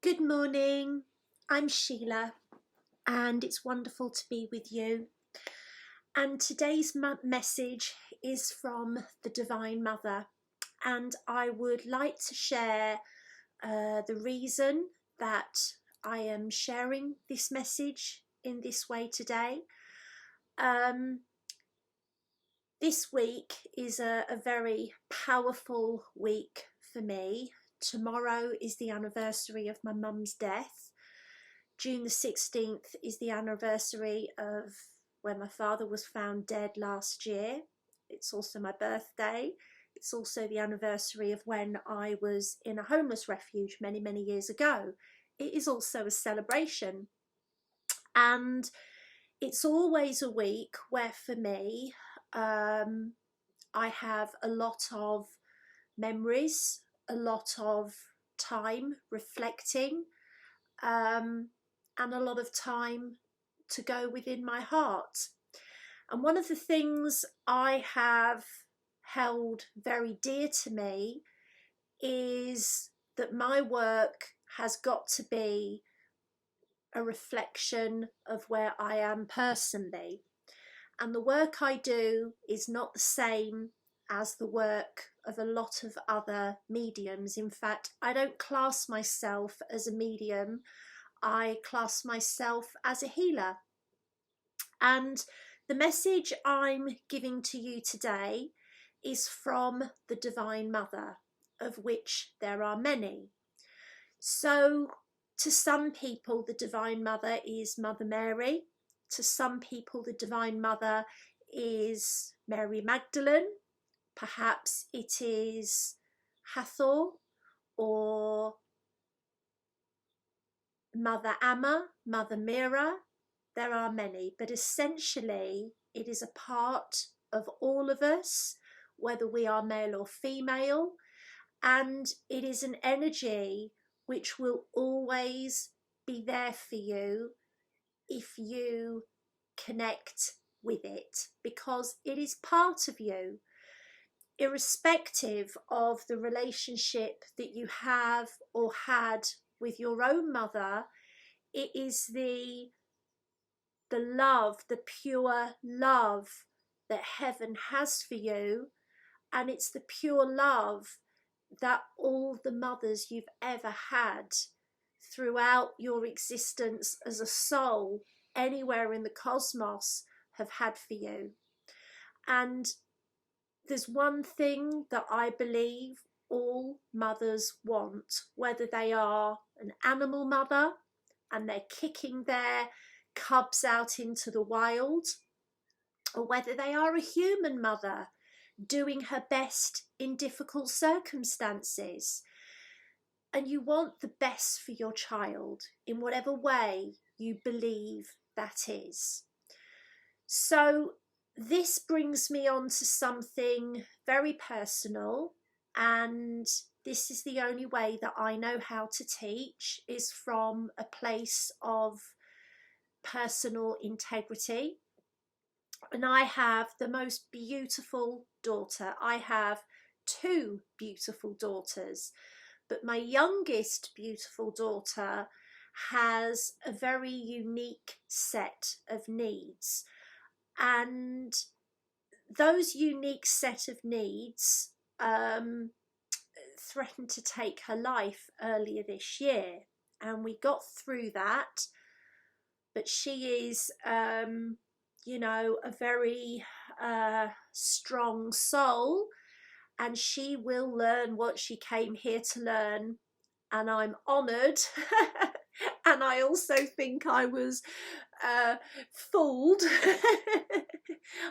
Good morning, I'm Sheila, and it's wonderful to be with you. And today's message is from the Divine Mother, and I would like to share the reason that I am sharing this message in this way today. This week is a very powerful week for me. Tomorrow is the anniversary of my mum's death. June the 16th is the anniversary of when my father was found dead last year. It's also my birthday. It's also the anniversary of when I was in a homeless refuge many, many years ago. It is also a celebration. And it's always a week where for me, I have a lot of memories, a lot of time reflecting, and a lot of time to go within my heart. And one of the things I have held very dear to me is that my work has got to be a reflection of where I am personally. And the work I do is not the same as the work of a lot of other mediums. In fact, I don't class myself as a medium. I class myself as a healer. And the message I'm giving to you today is from the Divine Mother, of which there are many. So to some people, the Divine Mother is Mother Mary. To some people, the Divine Mother is Mary Magdalene. Perhaps it is Hathor or Mother Amma, Mother Mira. There are many, but essentially it is a part of all of us, whether we are male or female, and it is an energy which will always be there for you if you connect with it, because it is part of you, irrespective of the relationship that you have or had with your own mother. It is the love, the pure love that heaven has for you, and it's the pure love that all the mothers you've ever had throughout your existence as a soul anywhere in the cosmos have had for you. And there's one thing that I believe all mothers want, whether they are an animal mother and they're kicking their cubs out into the wild, or whether they are a human mother doing her best in difficult circumstances. And you want the best for your child in whatever way you believe that is. So this brings me on to something very personal, and this is the only way that I know how to teach, is from a place of personal integrity. And I have the most beautiful daughter. I have two beautiful daughters, but my youngest beautiful daughter has a very unique set of needs. And those unique set of needs threatened to take her life earlier this year. And we got through that. But she is, you know, a very strong soul, and she will learn what she came here to learn. And I'm honoured. And I also think I was fooled.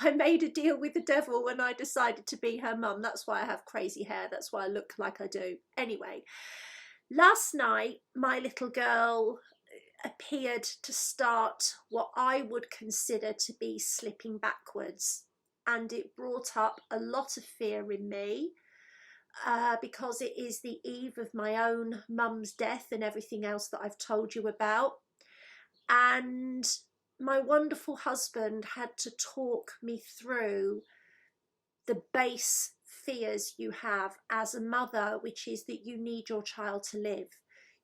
I made a deal with the devil when I decided to be her mum. That's why I have crazy hair. That's why I look like I do. Anyway, last night, my little girl appeared to start what I would consider to be slipping backwards. And it brought up a lot of fear in me. Because it is the eve of my own mum's death and everything else that I've told you about. And my wonderful husband had to talk me through the base fears you have as a mother, which is that you need your child to live.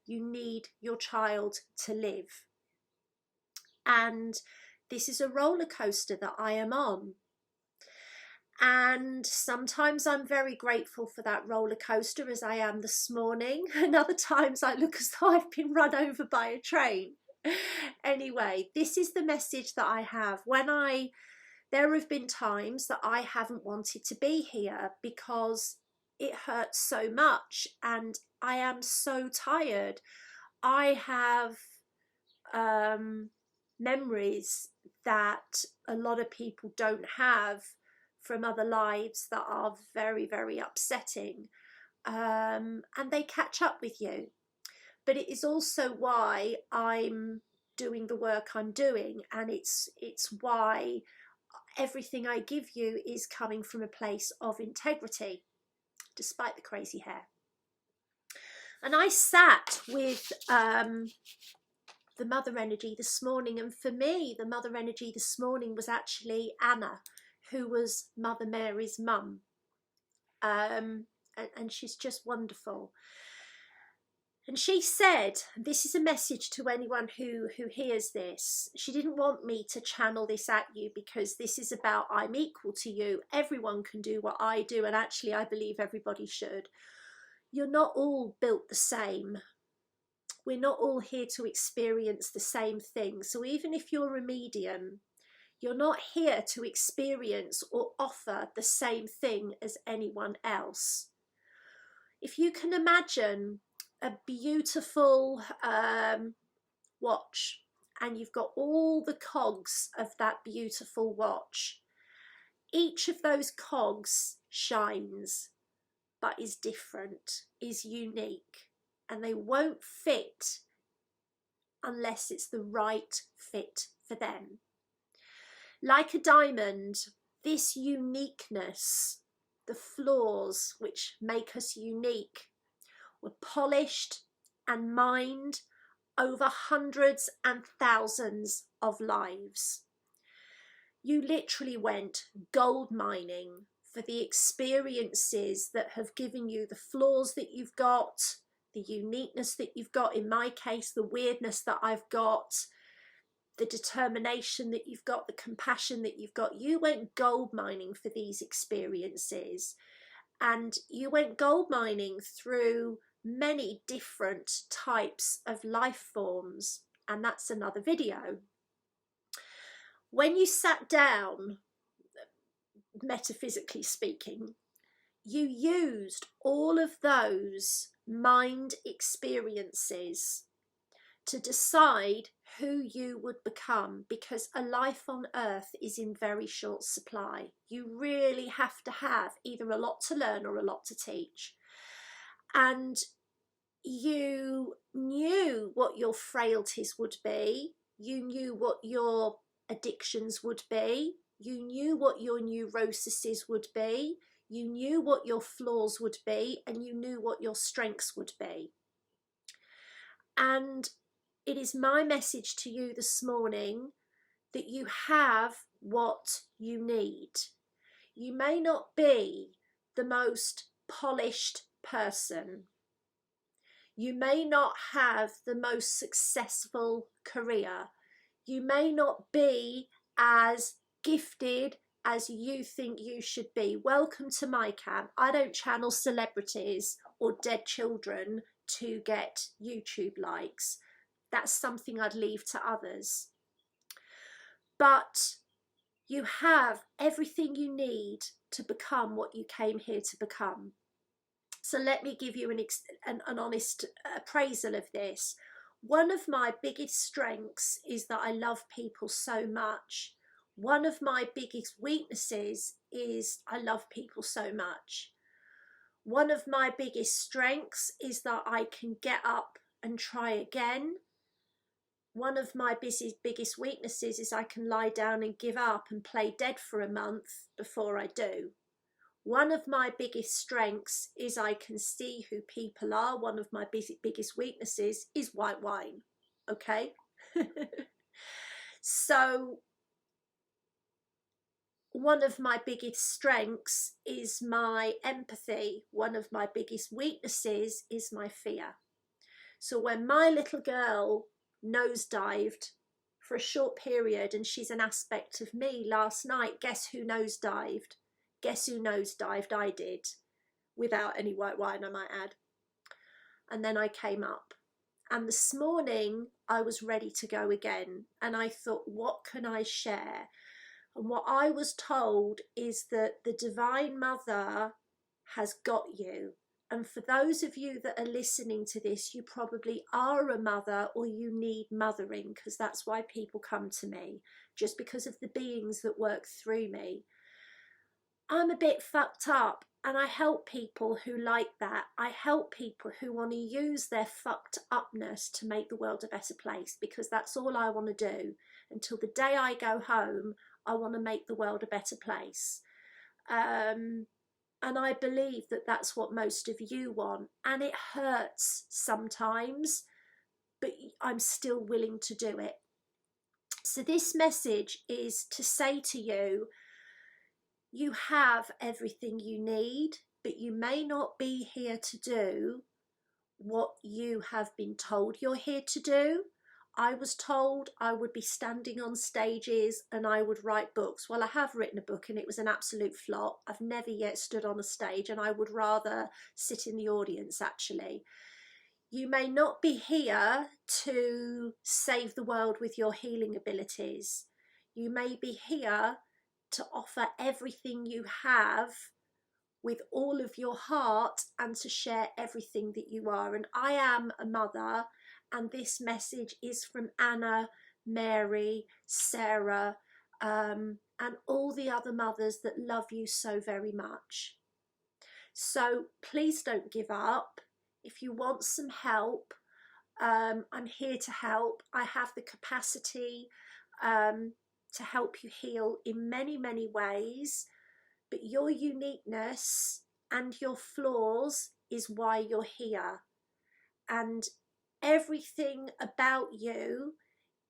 You need your child to live. And this is a roller coaster that I am on. And sometimes I'm very grateful for that roller coaster, as I am this morning, and other times I look as though I've been run over by a train. Anyway, this is the message that I have. There have been times that I haven't wanted to be here because it hurts so much and I am so tired. I have memories that a lot of people don't have from other lives that are very, very upsetting, and they catch up with you. But it is also why I'm doing the work I'm doing, and it's why everything I give you is coming from a place of integrity, despite the crazy hair. And I sat with the mother energy this morning, and for me the mother energy this morning was actually Anna, who was Mother Mary's mum, and she's just wonderful. And she said, this is a message to anyone who hears this, she didn't want me to channel this at you because this is about I'm equal to you, everyone can do what I do, and actually I believe everybody should. You're not all built the same. We're not all here to experience the same thing. So even if you're a medium, you're not here to experience or offer the same thing as anyone else. If you can imagine a beautiful watch, and you've got all the cogs of that beautiful watch, each of those cogs shines, but is different, is unique, and they won't fit unless it's the right fit for them. Like a diamond, this uniqueness, the flaws which make us unique, were polished and mined over hundreds and thousands of lives. You literally went gold mining for the experiences that have given you the flaws that you've got, the uniqueness that you've got, in my case, the weirdness that I've got, the determination that you've got, the compassion that you've got. You went gold mining for these experiences, and you went gold mining through many different types of life forms, and that's another video. When you sat down, metaphysically speaking, you used all of those mind experiences to decide who you would become, because a life on earth is in very short supply. You really have to have either a lot to learn or a lot to teach. And you knew what your frailties would be, you knew what your addictions would be, you knew what your neuroses would be, you knew what your flaws would be, and you knew what your strengths would be. And it is my message to you this morning that you have what you need. You may not be the most polished person. You may not have the most successful career. You may not be as gifted as you think you should be. Welcome to my camp. I don't channel celebrities or dead children to get YouTube likes. That's something I'd leave to others. But you have everything you need to become what you came here to become. So let me give you an honest appraisal of this. One of my biggest strengths is that I love people so much. One of my biggest weaknesses is I love people so much. One of my biggest strengths is that I can get up and try again. One of my biggest weaknesses is I can lie down and give up and play dead for a month before I do. One of my biggest strengths is I can see who people are. One of my biggest weaknesses is white wine. Okay? So one of my biggest strengths is my empathy. One of my biggest weaknesses is my fear. So when my little girl nosedived for a short period, and she's an aspect of me, last night, guess who nosedived? Guess who nosedived? I did, without any white wine, I might add. And then I came up. And this morning I was ready to go again. And I thought, what can I share? And what I was told is that the Divine Mother has got you. And for those of you that are listening to this, you probably are a mother or you need mothering, because that's why people come to me, just because of the beings that work through me. I'm a bit fucked up, and I help people who like that. I help people who want to use their fucked upness to make the world a better place, because that's all I want to do. Until the day I go home, I want to make the world a better place. And I believe that that's what most of you want. And it hurts sometimes, but I'm still willing to do it. So this message is to say to you, you have everything you need, but you may not be here to do what you have been told you're here to do. I was told I would be standing on stages and I would write books. Well, I have written a book and it was an absolute flop. I've never yet stood on a stage, and I would rather sit in the audience, actually. You may not be here to save the world with your healing abilities. You may be here to offer everything you have with all of your heart and to share everything that you are. And I am a mother, and this message is from Anna, Mary, Sarah, and all the other mothers that love you so very much. So please don't give up. If you want some help, I'm here to help. I have the capacity to help you heal in many, many ways. But your uniqueness and your flaws is why you're here. And everything about you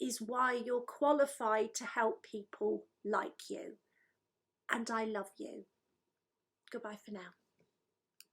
is why you're qualified to help people like you. And I love you. Goodbye for now.